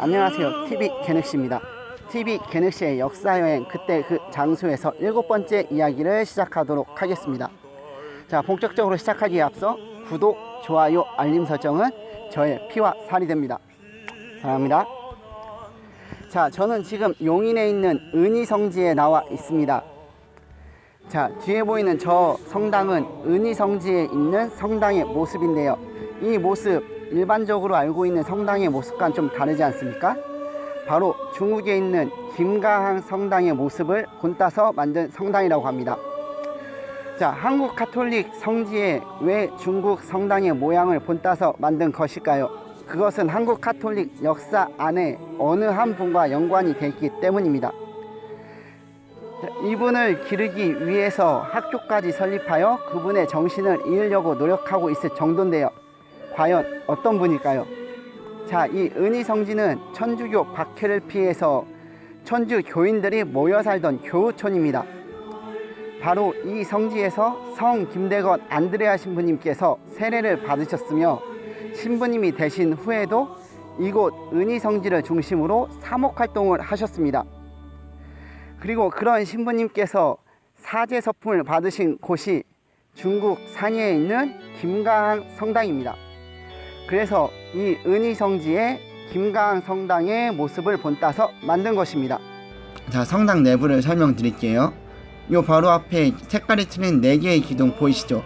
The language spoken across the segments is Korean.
안녕하세요. TV 개늑시입니다. TV 개늑시의 역사여행 그때 그 장소에서 7번째 이야기를 시작하도록 하겠습니다. 자, 본격적으로 시작하기에 앞서 구독, 좋아요, 알림 설정은 저의 피와 살이 됩니다. 사랑합니다. 자, 저는 지금 용인에 있는 은희성지에 나와 있습니다. 자, 뒤에 보이는 저 성당은 은희성지에 있는 성당의 모습인데요. 이 모습, 일반적으로 알고 있는 성당의 모습과는 좀 다르지 않습니까? 바로 중국에 있는 김가항 성당의 모습을 본따서 만든 성당이라고 합니다. 자, 한국 가톨릭 성지에 왜 중국 성당의 모양을 본따서 만든 것일까요? 그것은 한국 가톨릭 역사 안에 어느 한 분과 연관이 되어 있기 때문입니다. 이분을 기르기 위해서 학교까지 설립하여 그분의 정신을 이으려고 노력하고 있을 정도인데요. 과연 어떤 분일까요? 자, 이 은희성지는 천주교 박해를 피해서 천주 교인들이 모여 살던 교우촌입니다. 바로 이 성지에서 성 김대건 안드레아 신부님께서 세례를 받으셨으며 신부님이 되신 후에도 이곳 은희성지를 중심으로 사목활동을 하셨습니다. 그리고 그런 신부님께서 사제서품을 받으신 곳이 중국 상해에 있는 김가항 성당입니다. 그래서 이 은희성지의 김가항 성당의 모습을 본따서 만든 것입니다. 자, 성당 내부를 설명드릴게요. 요 바로 앞에 색깔이 틀린 4개의 기둥 보이시죠?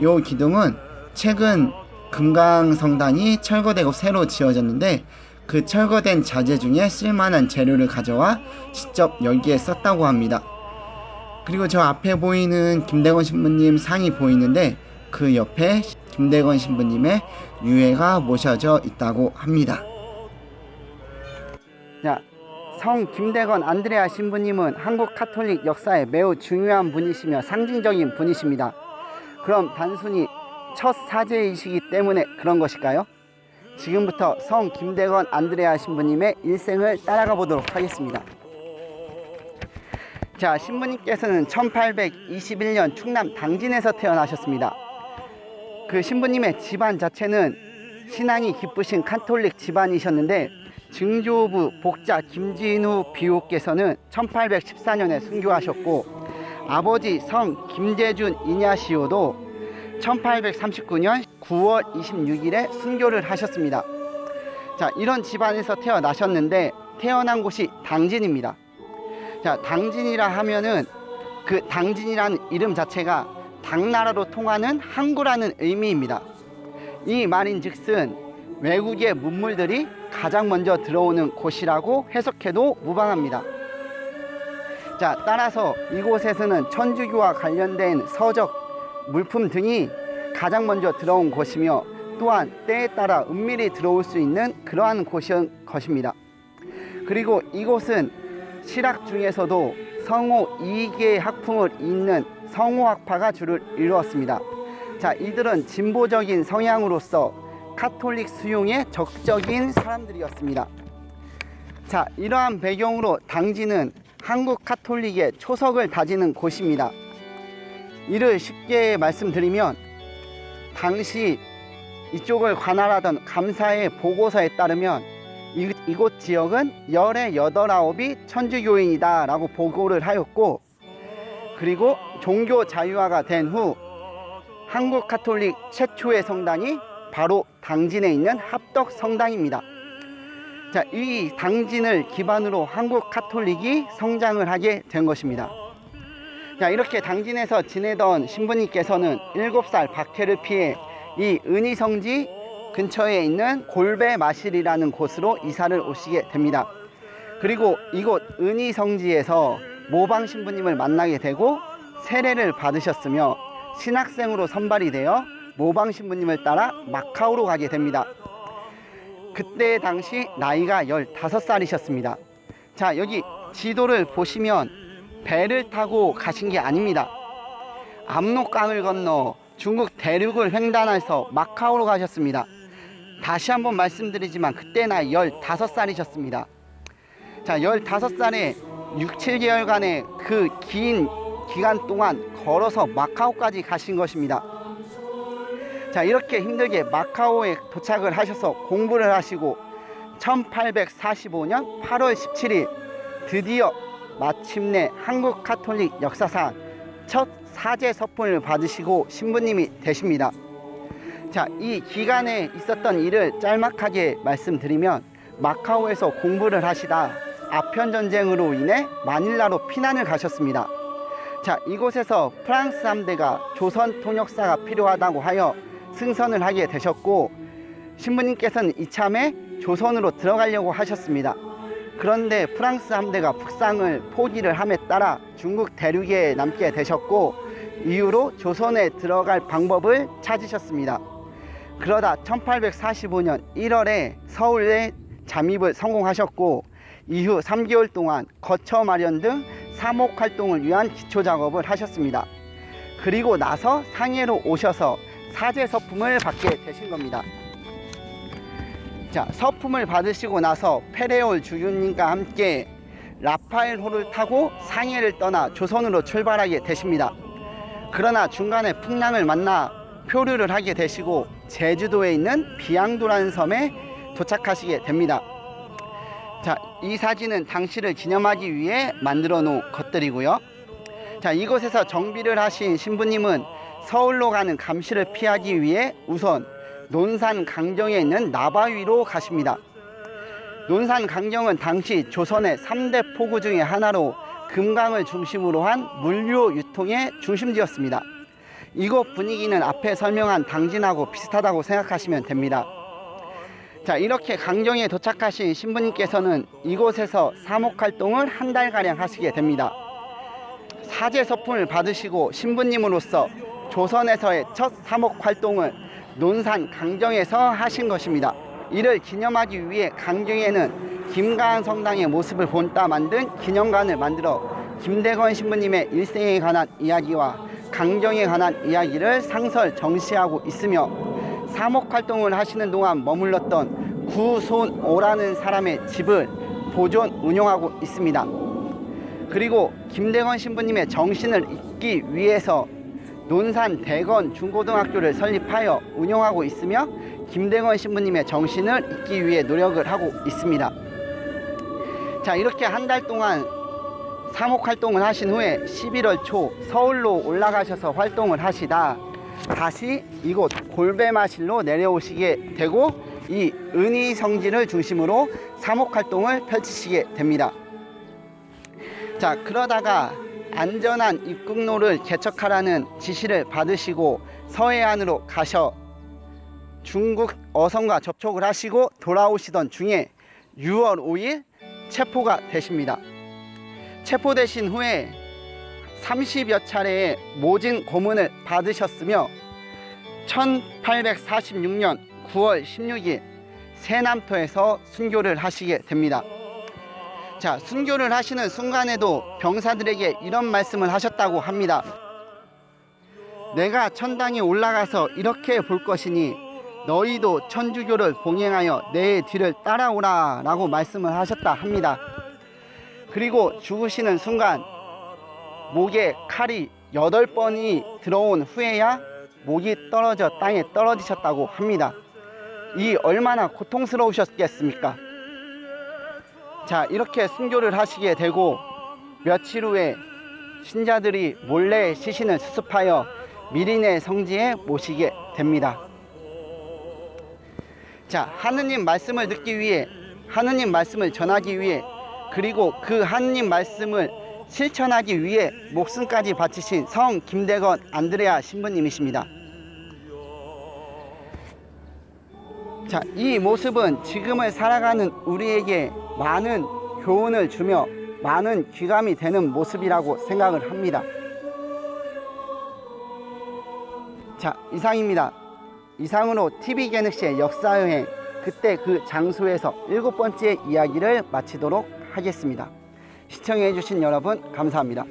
요 기둥은 최근 금강 성당이 철거되고 새로 지어졌는데 그 철거된 자재 중에 쓸만한 재료를 가져와 직접 여기에 썼다고 합니다. 그리고 저 앞에 보이는 김대건 신부님 상이 보이는데 그 옆에 김대건 신부님의 유해가 모셔져 있다고 합니다. 자, 성 김대건 안드레아 신부님은 한국 가톨릭 역사에 매우 중요한 분이시며 상징적인 분이십니다. 그럼 단순히 첫 사제이시기 때문에 그런 것일까요? 지금부터 성 김대건 안드레아 신부님의 일생을 따라가 보도록 하겠습니다. 자, 신부님께서는 1821년 충남 당진에서 태어나셨습니다. 그 신부님의 집안 자체는 신앙이 깊으신 가톨릭 집안이셨는데 증조부 복자 김진우 비호께서는 1814년에 순교하셨고 아버지 성 김재준 이냐시오도 1839년 9월 26일에 순교를 하셨습니다. 자, 이런 집안에서 태어나셨는데 태어난 곳이 당진입니다. 자, 당진이라 하면은 그 당진이라는 이름 자체가 당나라로 통하는 항구라는 의미입니다. 이 말인즉슨 외국의 문물들이 가장 먼저 들어오는 곳이라고 해석해도 무방합니다. 자, 따라서 이곳에서는 천주교와 관련된 서적, 물품 등이 가장 먼저 들어온 곳이며 또한 때에 따라 은밀히 들어올 수 있는 그러한 곳인 것입니다. 그리고 이곳은 실학 중에서도 성호 2개의 학풍을 잇는 성호학파가 주를 이루었습니다. 자, 이들은 진보적인 성향으로서 가톨릭 수용에 적극적인 사람들이었습니다. 자, 이러한 배경으로 당진은 한국 가톨릭의 초석을 다지는 곳입니다. 이를 쉽게 말씀드리면 당시 이쪽을 관할하던 감사의 보고서에 따르면 이곳 지역은 열의 8, 9이 천주교인이다 라고 보고를 하였고, 그리고 종교 자유화가 된 후 한국 가톨릭 최초의 성당이 바로 당진에 있는 합덕 성당입니다. 자, 이 당진을 기반으로 한국 가톨릭이 성장을 하게 된 것입니다. 자, 이렇게 당진에서 지내던 신부님께서는 7살 박해를 피해 이 은희성지 근처에 있는 골배마실이라는 곳으로 이사를 오시게 됩니다. 그리고 이곳 은희성지에서 모방 신부님을 만나게 되고 세례를 받으셨으며 신학생으로 선발이 되어 모방 신부님을 따라 마카오로 가게 됩니다. 그때 당시 나이가 15살이셨습니다. 자, 여기 지도를 보시면 배를 타고 가신 게 아닙니다. 압록강을 건너 중국 대륙을 횡단해서 마카오로 가셨습니다. 다시 한번 말씀드리지만 그때 나이 15살이셨습니다. 자, 15살에 6, 7개월간의 그 긴 기간 동안 걸어서 마카오까지 가신 것입니다. 자, 이렇게 힘들게 마카오에 도착을 하셔서 공부를 하시고 1845년 8월 17일 드디어 마침내 한국 가톨릭 역사상 첫 사제 서품을 받으시고 신부님이 되십니다. 자, 이 기간에 있었던 일을 짤막하게 말씀드리면, 마카오에서 공부를 하시다 아편전쟁으로 인해 마닐라로 피난을 가셨습니다. 자, 이곳에서 프랑스 함대가 조선 통역사가 필요하다고 하여 승선을 하게 되셨고, 신부님께서는 이참에 조선으로 들어가려고 하셨습니다. 그런데 프랑스 함대가 북상을 포기를 함에 따라 중국 대륙에 남게 되셨고, 이후로 조선에 들어갈 방법을 찾으셨습니다. 그러다 1845년 1월에 서울에 잠입을 성공하셨고, 이후 3개월 동안 거처 마련 등 사목 활동을 위한 기초 작업을 하셨습니다. 그리고 나서 상해로 오셔서 사제 서품을 받게 되신 겁니다. 자, 서품을 받으시고 나서 페레올 주교님과 함께 라파엘호를 타고 상해를 떠나 조선으로 출발하게 되십니다. 그러나 중간에 풍랑을 만나 표류를 하게 되시고 제주도에 있는 비양도라는 섬에 도착하시게 됩니다. 자, 이 사진은 당시를 기념하기 위해 만들어 놓은 것들이고요. 자, 이곳에서 정비를 하신 신부님은 서울로 가는 감시를 피하기 위해 우선 논산 강정에 있는 나바위로 가십니다. 논산 강정은 당시 조선의 3대 포구 중의 하나로 금강을 중심으로 한 물류 유통의 중심지였습니다. 이곳 분위기는 앞에 설명한 당진하고 비슷하다고 생각하시면 됩니다. 자, 이렇게 강정에 도착하신 신부님께서는 이곳에서 사목활동을 한 달가량 하시게 됩니다. 사제 서품을 받으시고 신부님으로서 조선에서의 첫 사목활동을 논산 강정에서 하신 것입니다. 이를 기념하기 위해 강정에는 김가한 성당의 모습을 본따 만든 기념관을 만들어 김대건 신부님의 일생에 관한 이야기와 강정에 관한 이야기를 상설 정시하고 있으며, 사목활동을 하시는 동안 머물렀던 구손오라는 사람의 집을 보존 운영하고 있습니다. 그리고 김대건 신부님의 정신을 잇기 위해서 논산 대건 중고등학교를 설립하여 운영하고 있으며, 김대건 신부님의 정신을 잇기 위해 노력을 하고 있습니다. 자, 이렇게 한 달 동안 사목활동을 하신 후에 11월 초 서울로 올라가셔서 활동을 하시다 다시 이곳 골배마실로 내려오시게 되고, 이 은희성지를 중심으로 사목활동을 펼치시게 됩니다. 자, 그러다가 안전한 입국로를 개척하라는 지시를 받으시고 서해안으로 가셔 중국 어선과 접촉을 하시고 돌아오시던 중에 6월 5일 체포가 되십니다. 체포되신 후에 30여 차례의 모진 고문을 받으셨으며 1846년 9월 16일 세남토에서 순교를 하시게 됩니다. 자, 순교를 하시는 순간에도 병사들에게 이런 말씀을 하셨다고 합니다. 내가 천당에 올라가서 이렇게 볼 것이니 너희도 천주교를 봉행하여 내 뒤를 따라오라 라고 말씀을 하셨다 합니다. 그리고 죽으시는 순간 목에 칼이 8번이 들어온 후에야 목이 떨어져 땅에 떨어지셨다고 합니다. 이 얼마나 고통스러우셨겠습니까? 자, 이렇게 순교를 하시게 되고 며칠 후에 신자들이 몰래 시신을 수습하여 미리네 성지에 모시게 됩니다. 자, 하느님 말씀을 듣기 위해, 하느님 말씀을 전하기 위해, 그리고 그 하느님 말씀을 실천하기 위해 목숨까지 바치신 성 김대건 안드레아 신부님이십니다. 자, 이 모습은 지금을 살아가는 우리에게 많은 교훈을 주며 많은 귀감이 되는 모습이라고 생각을 합니다. 자, 이상입니다. 이상으로 TV개늑시의 역사여행, 그때 그 장소에서 7번째 이야기를 마치도록 하겠습니다. 시청해 주신 여러분 감사합니다.